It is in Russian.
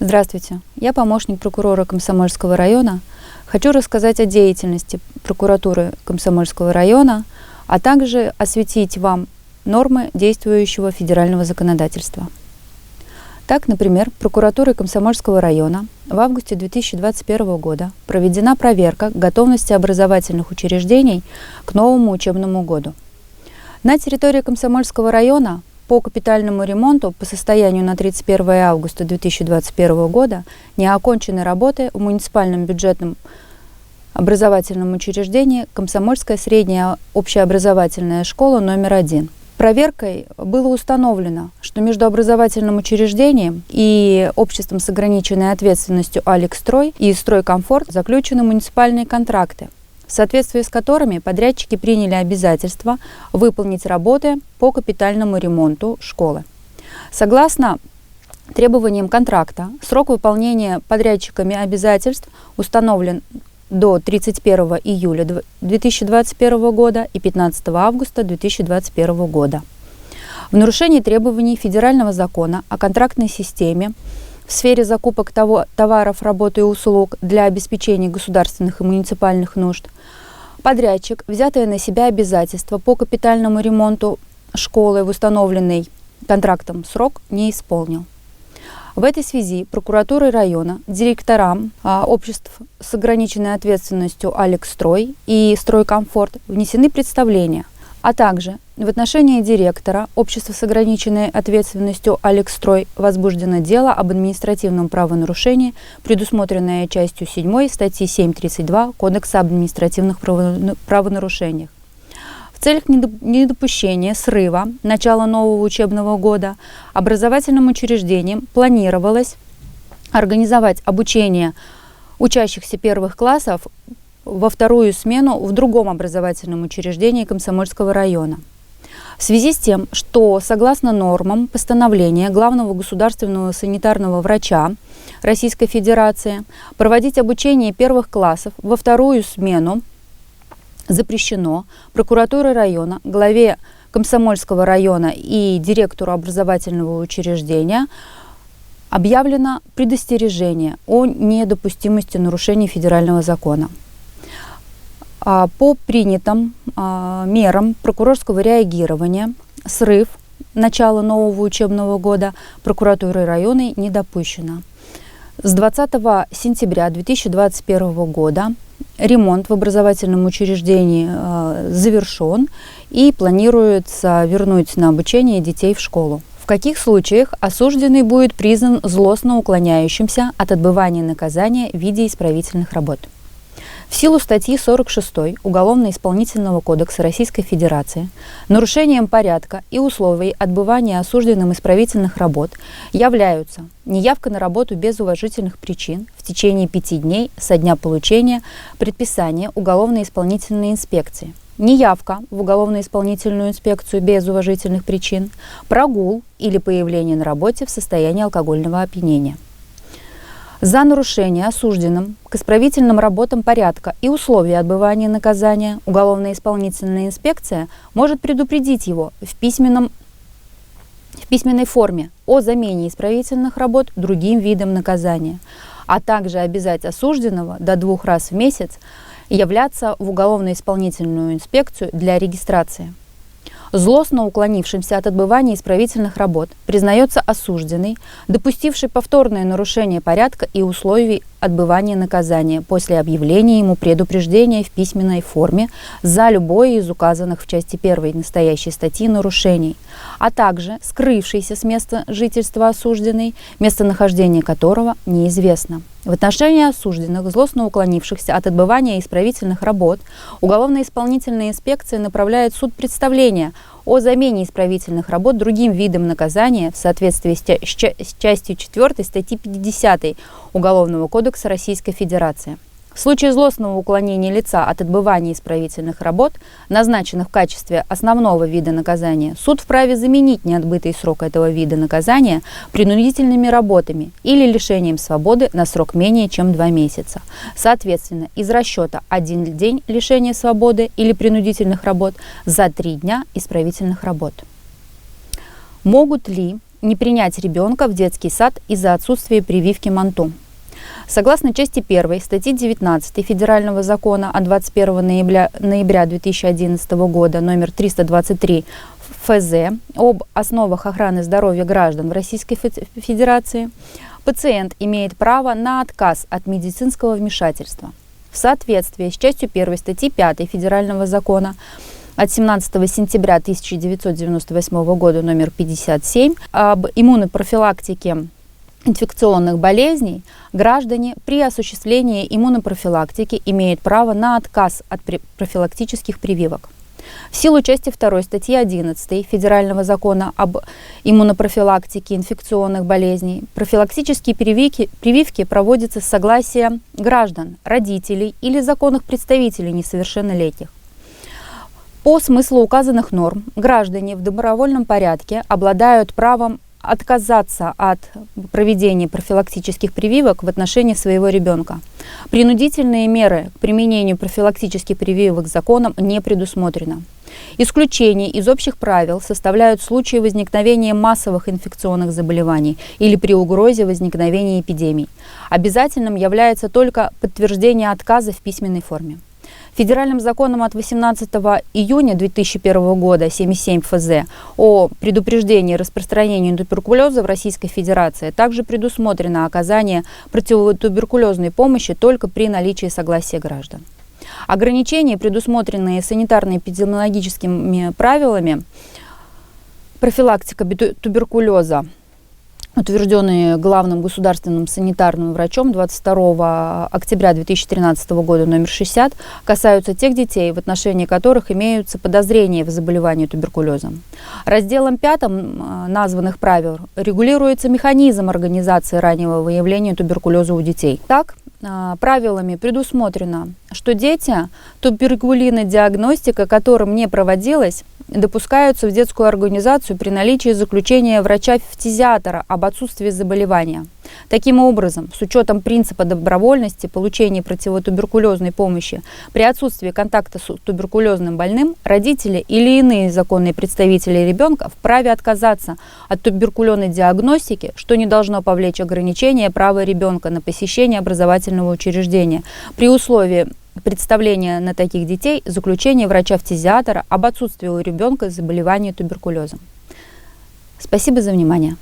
Здравствуйте, я помощник прокурора Комсомольского района. Хочу рассказать о деятельности прокуратуры Комсомольского района, а также осветить вам нормы действующего федерального законодательства. Так, например, прокуратурой Комсомольского района в августе 2021 года проведена проверка готовности образовательных учреждений к новому учебному году. На территории Комсомольского района по капитальному ремонту по состоянию на 31 августа 2021 года не окончены работы в муниципальном бюджетном образовательном учреждении Комсомольская средняя общеобразовательная школа номер 1. Проверкой было установлено, что между образовательным учреждением и обществом с ограниченной ответственностью «Алексстрой» и «Стройкомфорт» заключены муниципальные контракты, в соответствии с которыми подрядчики приняли обязательство выполнить работы по капитальному ремонту школы. Согласно требованиям контракта, срок выполнения подрядчиками обязательств установлен до 31 июля 2021 года и 15 августа 2021 года. В нарушении требований федерального закона о контрактной системе в сфере закупок товаров, работ и услуг для обеспечения государственных и муниципальных нужд подрядчик, взятое на себя обязательство по капитальному ремонту школы в установленный контрактом срок, не исполнил. В этой связи прокуратурой района директорам обществ с ограниченной ответственностью «Алексстрой» и «Стройкомфорт» внесены представления, а также в отношении директора общества с ограниченной ответственностью «Алексстрой» возбуждено дело об административном правонарушении, предусмотренное частью 7 статьи 7.32 Кодекса об административных правонарушениях. В целях недопущения срыва начала нового учебного года образовательным учреждениям планировалось организовать обучение учащихся первых классов во вторую смену в другом образовательном учреждении Комсомольского района. В связи с тем, что согласно нормам постановления главного государственного санитарного врача Российской Федерации проводить обучение первых классов во вторую смену запрещено, прокуратурой района, главе Комсомольского района и директору образовательного учреждения объявлено предостережение о недопустимости нарушений федерального закона. По принятым мерам прокурорского реагирования срыв начала нового учебного года прокуратурой района не допущено. С 20 сентября 2021 года ремонт в образовательном учреждении завершен и планируется вернуть на обучение детей в школу. В каких случаях осужденный будет признан злостно уклоняющимся от отбывания наказания в виде исправительных работ? В силу статьи 46 Уголовно-исполнительного кодекса Российской Федерации нарушением порядка и условий отбывания осужденным исправительных работ являются неявка на работу без уважительных причин в течение 5 дней со дня получения предписания уголовно-исполнительной инспекции, неявка в уголовно-исполнительную инспекцию без уважительных причин, прогул или появление на работе в состоянии алкогольного опьянения. За нарушение осужденным к исправительным работам порядка и условий отбывания наказания уголовно-исполнительная инспекция может предупредить его в письменной форме о замене исправительных работ другим видом наказания, а также обязать осужденного до 2 раз в месяц являться в уголовно-исполнительную инспекцию для регистрации. Злостно уклонившимся от отбывания исправительных работ признается осужденный, допустивший повторное нарушение порядка и условий отбывания наказания после объявления ему предупреждения в письменной форме за любое из указанных в части 1 настоящей статьи нарушений, а также скрывшийся с места жительства осужденный, местонахождение которого неизвестно. В отношении осужденных, злостно уклонившихся от отбывания исправительных работ, уголовно-исполнительная инспекция направляет в суд представление о замене исправительных работ другим видом наказания в соответствии с частью 4 статьи 50 Уголовного кодекса Российской Федерации. В случае злостного уклонения лица от отбывания исправительных работ, назначенных в качестве основного вида наказания, суд вправе заменить неотбытый срок этого вида наказания принудительными работами или лишением свободы на срок менее чем 2 месяца. Соответственно, из расчета 1 день лишения свободы или принудительных работ за 3 дня исправительных работ. Могут ли не принять ребенка в детский сад из-за отсутствия прививки МАНТУ. Согласно части 1 статьи 19 Федерального закона от 21 ноября 2011 года номер 323 ФЗ об основах охраны здоровья граждан в Российской Федерации, пациент имеет право на отказ от медицинского вмешательства. В соответствии с частью 1 статьи 5 Федерального закона от 17 сентября 1998 года номер 57 об иммунопрофилактике инфекционных болезней, граждане при осуществлении иммунопрофилактики имеют право на отказ от профилактических прививок. В силу части 2 статьи 11 Федерального закона об иммунопрофилактике инфекционных болезней профилактические прививки проводятся с согласия граждан, родителей или законных представителей несовершеннолетних. По смыслу указанных норм граждане в добровольном порядке обладают правом отказаться от проведения профилактических прививок в отношении своего ребенка. Принудительные меры к применению профилактических прививок законом не предусмотрено. Исключение из общих правил составляют случаи возникновения массовых инфекционных заболеваний или при угрозе возникновения эпидемий. Обязательным является только подтверждение отказа в письменной форме. Федеральным законом от 18 июня 2001 года 77 ФЗ о предупреждении распространения туберкулеза в Российской Федерации также предусмотрено оказание противотуберкулезной помощи только при наличии согласия граждан. Ограничения, предусмотренные санитарно-эпидемиологическими правилами, профилактика туберкулеза, утвержденные главным государственным санитарным врачом 22 октября 2013 года номер 60, касаются тех детей, в отношении которых имеются подозрения в заболевании туберкулезом. Разделом 5 названных правил регулируется механизм организации раннего выявления туберкулеза у детей. Так, правилами предусмотрено, что дети, туберкулинодиагностика которым не проводилась, допускаются в детскую организацию при наличии заключения врача-фтизиатора об отсутствии заболевания. Таким образом, с учетом принципа добровольности получения противотуберкулезной помощи при отсутствии контакта с туберкулезным больным, родители или иные законные представители ребенка вправе отказаться от туберкулезной диагностики, что не должно повлечь ограничения права ребенка на посещение образовательного учреждения при условии представления на таких детей заключения врача-фтизиатора об отсутствии у ребенка заболевания туберкулезом. Спасибо за внимание.